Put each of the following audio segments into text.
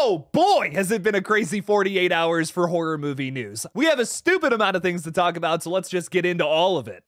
Oh boy, has it been a crazy 48 hours for horror movie news. We have a stupid amount of things to talk about, so let's just get into all of it.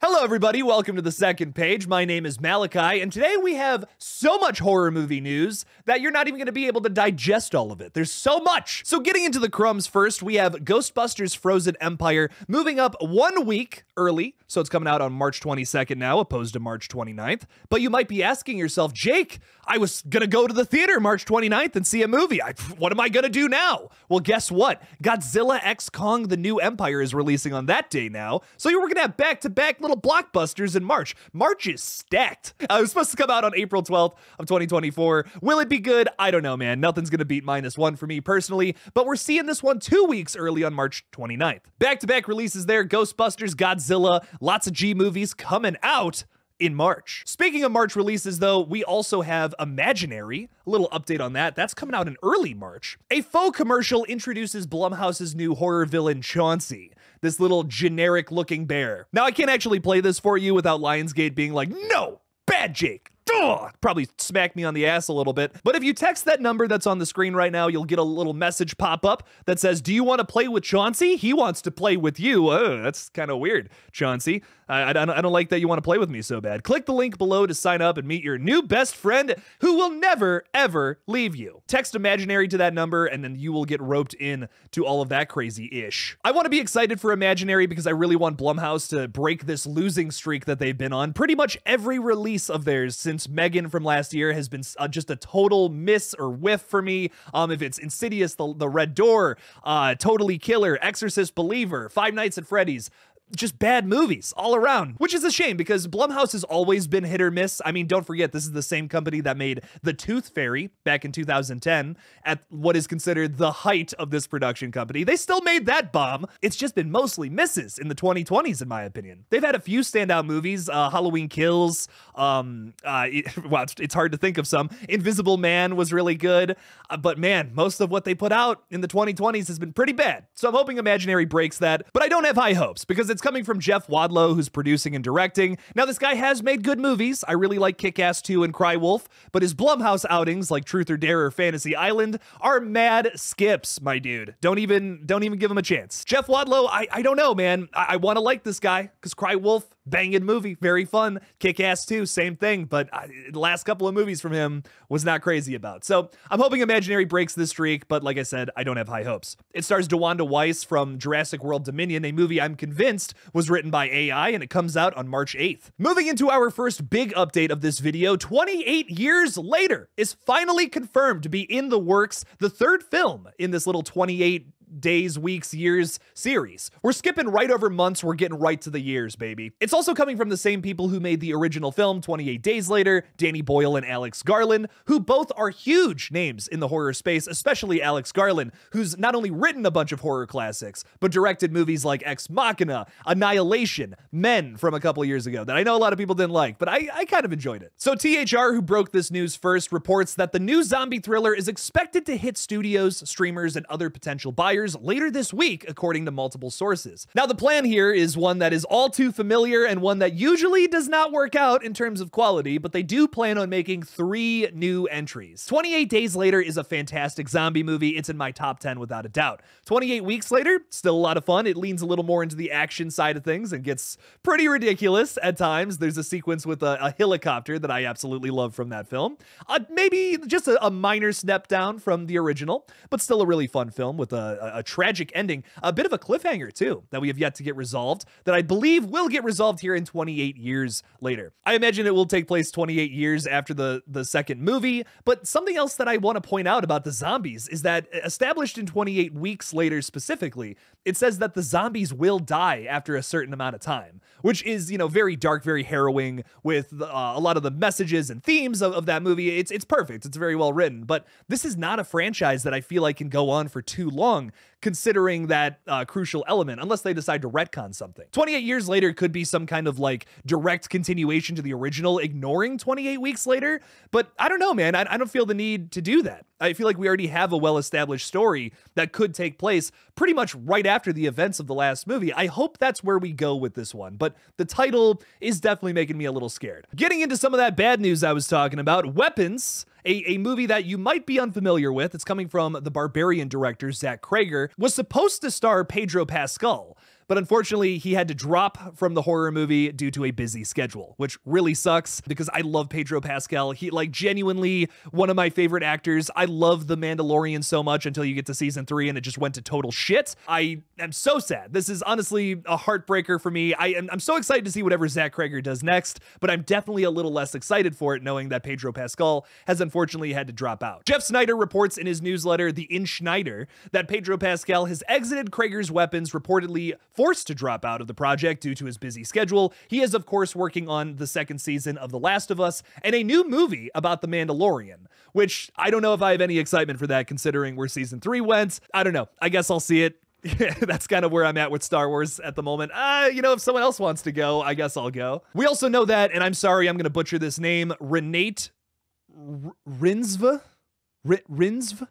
Hello everybody, welcome to the second page. My name is Malachi, and today we have so much horror movie news that you're not even going to be able to digest all of it. There's so much. So getting into the crumbs first, we have Ghostbusters Frozen Empire moving up 1 week early, so it's coming out on March 22nd now, opposed to March 29th. But you might be asking yourself, Jake, I was going to go to the theater March 29th and see a movie. What am I going to do now? Well, guess what? Godzilla x Kong The New Empire is releasing on that day now, so you were going to have back-to-back little blockbusters in March. March is stacked. It was supposed to come out on April 12th of 2024. Will it be good? I don't know, man. Nothing's going to beat -1 for me personally, but we're seeing this one 2 weeks early on March 29th. Back-to-back releases there, Ghostbusters, Godzilla, lots of G movies coming out in March. Speaking of March releases though, we also have Imaginary. A little update on that. That's coming out in early March. A faux commercial introduces Blumhouse's new horror villain Chauncey, this little generic looking bear. Now I can't actually play this for you without Lionsgate being like, no, bad Jake. Ugh, probably smack me on the ass a little bit. But if you text that number that's on the screen right now, you'll get a little message pop up that says, do you want to play with Chauncey? He wants to play with you. Oh, that's kind of weird, Chauncey. I don't like that you want to play with me so bad. Click the link below to sign up and meet your new best friend who will never, ever leave you. Text Imaginary to that number and then you will get roped in to all of that crazy-ish. I want to be excited for Imaginary because I really want Blumhouse to break this losing streak that they've been on. Pretty much every release of theirs since Megan from last year has been just a total miss or whiff for me. If it's Insidious, the Red Door, Totally Killer, Exorcist, Believer, Five Nights at Freddy's, just bad movies all around, which is a shame because Blumhouse has always been hit or miss. I mean, don't forget, this is the same company that made The Tooth Fairy back in 2010 at what is considered the height of this production company. They still made that bomb. It's just been mostly misses in the 2020s, in my opinion. They've had a few standout movies, Halloween Kills, it's hard to think of some. Invisible Man was really good, but man, most of what they put out in the 2020s has been pretty bad. So I'm hoping Imaginary breaks that, but I don't have high hopes because it's coming from Jeff Wadlow, who's producing and directing. Now, this guy has made good movies. I really like Kick-Ass 2 and Cry Wolf, but his Blumhouse outings like Truth or Dare or Fantasy Island are mad skips, my dude. Don't even give him a chance. Jeff Wadlow, I don't know, man. I want to like this guy because Cry Wolf, banging movie, very fun. Kick-Ass 2, same thing, but the last couple of movies from him was not crazy about. So I'm hoping Imaginary breaks this streak, but like I said, I don't have high hopes. It stars DeWanda Weiss from Jurassic World Dominion, a movie I'm convinced was written by AI, and it comes out on March 8th. Moving into our first big update of this video, 28 years later is finally confirmed to be in the works, the third film in this little 28 days, weeks, years series. We're skipping right over months, we're getting right to the years, baby. It's also coming from the same people who made the original film 28 Days Later, Danny Boyle and Alex Garland, who both are huge names in the horror space, especially Alex Garland, who's not only written a bunch of horror classics, but directed movies like Ex Machina, Annihilation, Men from a couple years ago that I know a lot of people didn't like, but I kind of enjoyed it. So THR, who broke this news first, reports that the new zombie thriller is expected to hit studios, streamers, and other potential buyers later this week, according to multiple sources. Now, the plan here is one that is all too familiar and one that usually does not work out in terms of quality, but they do plan on making 3 new entries. 28 Days Later is a fantastic zombie movie. It's in my top 10 without a doubt. 28 Weeks Later, still a lot of fun. It leans a little more into the action side of things and gets pretty ridiculous at times. There's a sequence with a helicopter that I absolutely love from that film. Maybe just a minor step down from the original, but still a really fun film with a tragic ending, a bit of a cliffhanger too, that we have yet to get resolved, that I believe will get resolved here in 28 years later. I imagine it will take place 28 years after the second movie, but something else that I want to point out about the zombies is that established in 28 Weeks Later specifically, it says that the zombies will die after a certain amount of time, which is, you know, very dark, very harrowing with a lot of the messages and themes of that movie. It's perfect. It's very well written, but this is not a franchise that I feel like can go on for too long considering that crucial element, unless they decide to retcon something. 28 years later could be some kind of like direct continuation to the original, ignoring 28 weeks later. But I don't know, man. I don't feel the need to do that. I feel like we already have a well-established story that could take place pretty much right after the events of the last movie. I hope that's where we go with this one, but the title is definitely making me a little scared. Getting into some of that bad news I was talking about, Weapons, a movie that you might be unfamiliar with. It's coming from the Barbarian director, Zach Cregger, was supposed to star Pedro Pascal, but unfortunately, he had to drop from the horror movie due to a busy schedule, which really sucks because I love Pedro Pascal. He, like, genuinely one of my favorite actors. I love The Mandalorian so much until you get to season 3 and it just went to total shit. I am so sad. This is honestly a heartbreaker for me. I'm so excited to see whatever Zach Cregger does next, but I'm definitely a little less excited for it knowing that Pedro Pascal has unfortunately had to drop out. Jeff Snyder reports in his newsletter, The In Schneider, that Pedro Pascal has exited Cregger's Weapons, reportedly forced to drop out of the project due to his busy schedule. He is, of course, working on the second season of The Last of Us and a new movie about The Mandalorian, which I don't know if I have any excitement for that considering where season 3 went. I don't know. I guess I'll see it. That's kind of where I'm at with Star Wars at the moment. You know, if someone else wants to go, I guess I'll go. We also know that, and I'm sorry, I'm going to butcher this name, Renate Rinsva? Rinsv?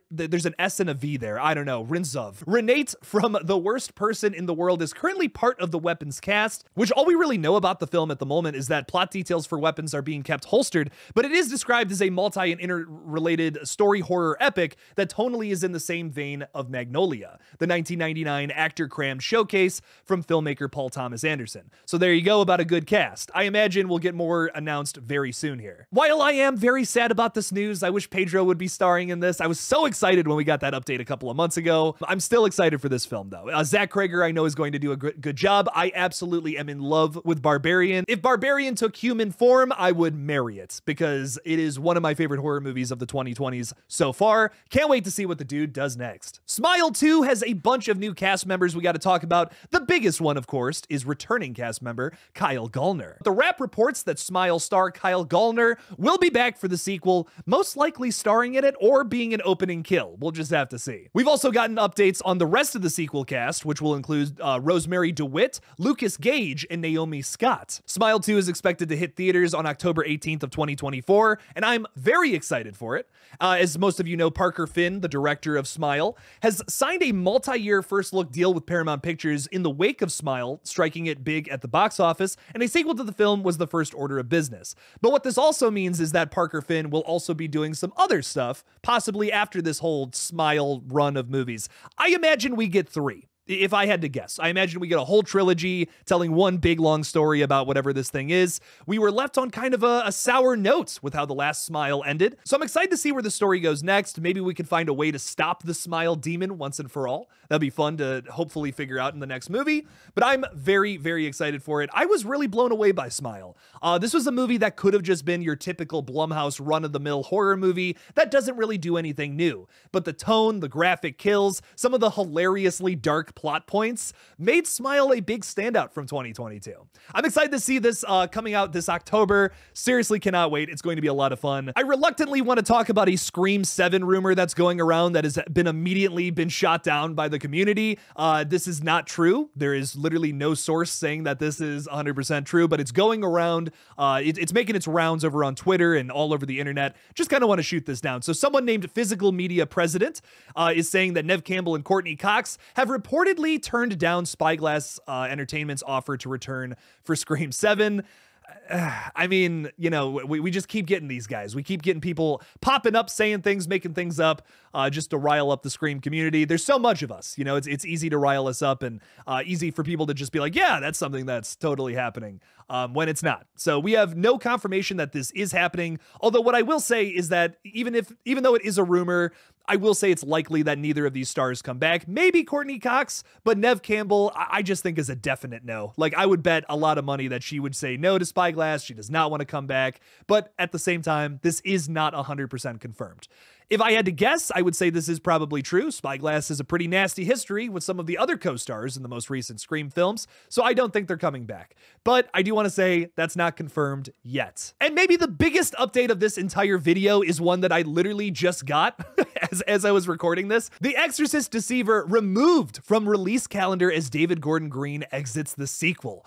There's an S and a V there. I don't know. Rinzov. Renate from The Worst Person in the World is currently part of the Weapons cast, which all we really know about the film at the moment is that plot details for Weapons are being kept holstered, but it is described as a multi- and interrelated story horror epic that tonally is in the same vein of Magnolia, the 1999 actor-crammed showcase from filmmaker Paul Thomas Anderson. So there you go about a good cast. I imagine we'll get more announced very soon here. While I am very sad about this news, I wish Pedro would be starring in this. I was so excited when we got that update a couple of months ago. I'm still excited for this film, though. Zach Cregger, I know, is going to do a good job. I absolutely am in love with Barbarian. If Barbarian took human form, I would marry it because it is one of my favorite horror movies of the 2020s so far. Can't wait to see what the dude does next. Smile 2 has a bunch of new cast members we got to talk about. The biggest one, of course, is returning cast member Kyle Gallner. The Wrap reports that Smile star Kyle Gallner will be back for the sequel, most likely starring in it or being an opening kill. We'll just have to see. We've also gotten updates on the rest of the sequel cast, which will include Rosemary DeWitt, Lucas Gage, and Naomi Scott. Smile 2 is expected to hit theaters on October 18th of 2024, and I'm very excited for it. As most of you know, Parker Finn, the director of Smile, has signed a multi-year first look deal with Paramount Pictures in the wake of Smile, striking it big at the box office, and a sequel to the film was the first order of business. But what this also means is that Parker Finn will also be doing some other stuff, possibly after this whole Smile run of movies. I imagine we get 3. If I had to guess, I imagine we get a whole trilogy telling one big long story about whatever this thing is. We were left on kind of a sour note with how the last Smile ended. So I'm excited to see where the story goes next. Maybe we can find a way to stop the Smile demon once and for all. That'd be fun to hopefully figure out in the next movie. But I'm very, very excited for it. I was really blown away by Smile. This was a movie that could have just been your typical Blumhouse run-of-the-mill horror movie that doesn't really do anything new. But the tone, the graphic kills, some of the hilariously dark plot points made Smile a big standout from 2022. I'm excited to see this coming out this October. Seriously cannot wait. It's going to be a lot of fun. I reluctantly want to talk about a Scream 7 rumor that's going around that has been immediately shot down by the community. This is not true. There is literally no source saying that this is 100% true, but it's going around. It's making its rounds over on Twitter and all over the internet. Just kind of want to shoot this down. So someone named Physical Media President is saying that Neve Campbell and Courtney Cox have reportedly turned down Spyglass Entertainment's offer to return for Scream 7. I mean, you know, we just keep getting these guys. We keep getting people popping up, saying things, making things up, just to rile up the Scream community. There's so much of us, you know, it's easy to rile us up and easy for people to just be like, yeah, that's something that's totally happening, when it's not. So we have no confirmation that this is happening. Although what I will say is that even though it is a rumor, I will say it's likely that neither of these stars come back. Maybe Courtney Cox, but Neve Campbell, I just think is a definite no. Like, I would bet a lot of money that she would say no to Spyglass. She does not want to come back. But at the same time, this is not 100% confirmed. If I had to guess, I would say this is probably true. Spyglass has a pretty nasty history with some of the other co-stars in the most recent Scream films, so I don't think they're coming back. But I do want to say that's not confirmed yet. And maybe the biggest update of this entire video is one that I literally just got as I was recording this. The Exorcist Deceiver removed from release calendar as David Gordon Green exits the sequel.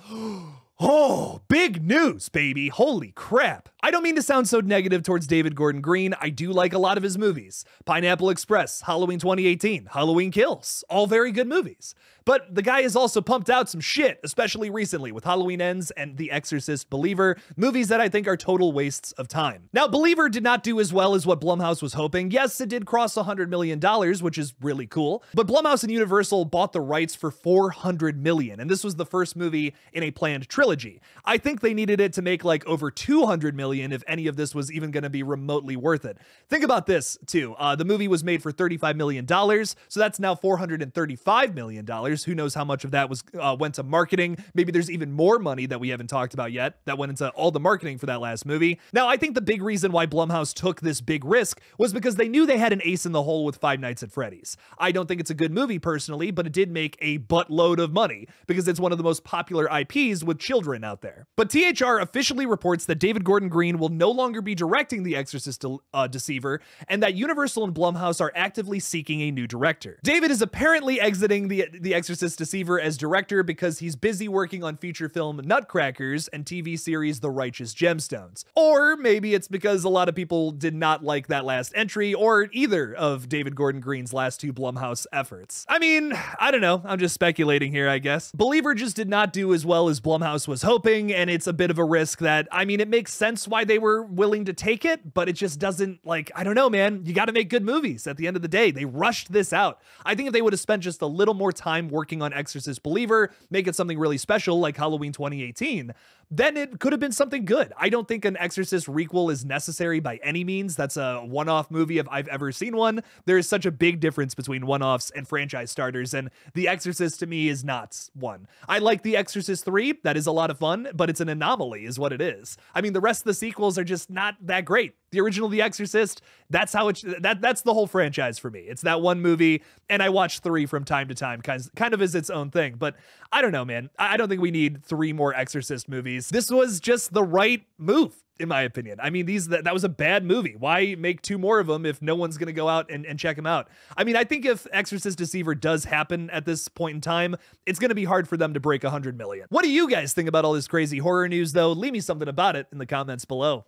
Oh, big news, baby. Holy crap. I don't mean to sound so negative towards David Gordon Green. I do like a lot of his movies. Pineapple Express, Halloween 2018, Halloween Kills, all very good movies. But the guy has also pumped out some shit, especially recently with Halloween Ends and The Exorcist Believer, movies that I think are total wastes of time. Now, Believer did not do as well as what Blumhouse was hoping. Yes, it did cross $100 million, which is really cool, but Blumhouse and Universal bought the rights for $400 million, and this was the first movie in a planned trilogy. I think they needed it to make like over $200 million if any of this was even going to be remotely worth it. Think about this, too. The movie was made for $35 million, so that's now $435 million. Who knows how much of that was went to marketing? Maybe there's even more money that we haven't talked about yet that went into all the marketing for that last movie. Now, I think the big reason why Blumhouse took this big risk was because they knew they had an ace in the hole with Five Nights at Freddy's. I don't think it's a good movie personally, but it did make a buttload of money because it's one of the most popular IPs with children out there. But THR officially reports that David Gordon Green will no longer be directing The Exorcist Deceiver, and that Universal and Blumhouse are actively seeking a new director. David is apparently exiting the Exorcist Deceiver as director because he's busy working on feature film Nutcrackers and TV series The Righteous Gemstones. Or maybe it's because a lot of people did not like that last entry or either of David Gordon Green's last two Blumhouse efforts. I mean, I don't know. I'm just speculating here, I guess. Believer just did not do as well as Blumhouse was hoping, and it's a bit of a risk that, I mean, it makes sense why they were willing to take it, but it just doesn't, like, I don't know, man. You got to make good movies at the end of the day. They rushed this out. I think if they would have spent just a little more time working on Exorcist Believer, make it something really special like Halloween 2018, then it could have been something good. I don't think an Exorcist requel is necessary by any means. That's a one-off movie if I've ever seen one. There is such a big difference between one-offs and franchise starters, and The Exorcist to me is not one. I like The Exorcist 3. That is a lot of fun, but it's an anomaly is what it is. I mean, the rest of the sequels are just not that great. The original The Exorcist, that's how that's the whole franchise for me. It's that one movie, and I watch 3 from time to time, kind of as its own thing. But I don't know, man. I don't think we need 3 more Exorcist movies. This was just the right move, in my opinion. I mean, that was a bad movie. Why make 2 more of them if no one's going to go out and check them out? I mean, I think if Exorcist Deceiver does happen at this point in time, it's going to be hard for them to break 100 million. What do you guys think about all this crazy horror news, though? Leave me something about it in the comments below.